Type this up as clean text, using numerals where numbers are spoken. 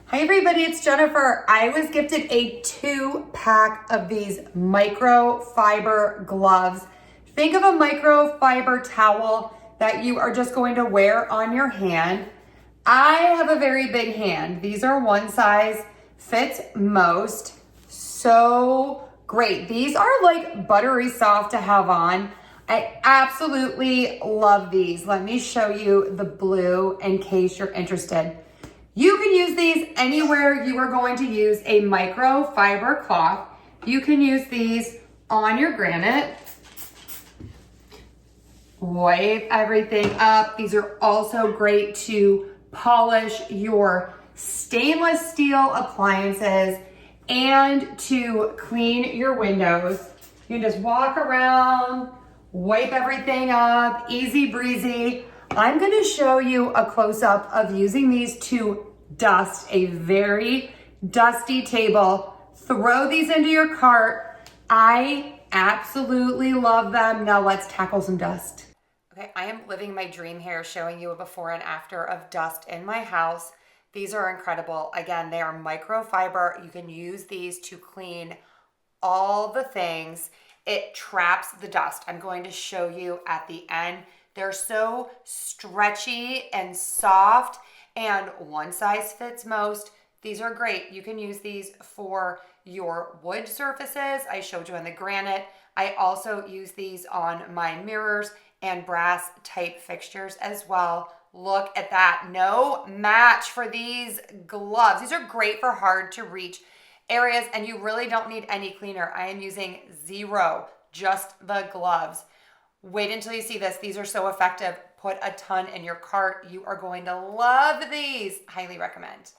Hi everybody, it's Jennifer. I was gifted a 2-pack of these microfiber gloves. Think of a microfiber towel that you are just going to wear on your hand. I have a very big hand. These are one size fits most. So great. These are like buttery soft to have on. I absolutely love these. Let me show you the blue in case you're interested. You can use these anywhere you are going to use a microfiber cloth. You can use these on your granite. Wipe everything up. These are also great to polish your stainless steel appliances and to clean your windows. You can just walk around, wipe everything up, easy breezy. I'm gonna show you a close-up of using these to dust a very dusty table. Throw these into your cart. I absolutely love them. Now let's tackle some dust. Okay, I am living my dream here, showing you a before and after of dust in my house. These are incredible. Again, they are microfiber. You can use these to clean all the things. It traps the dust. I'm going to show you at the end. They're so stretchy and soft, and one size fits most. These are great. You can use these for your wood surfaces. I showed you on the granite. I also use these on my mirrors and brass type fixtures as well. Look at that. No match for these gloves. These are great for hard to reach areas, and you really don't need any cleaner. I am using zero, just the gloves. Wait until you see this. These are so effective. Put a ton in your cart. You are going to love these. Highly recommend.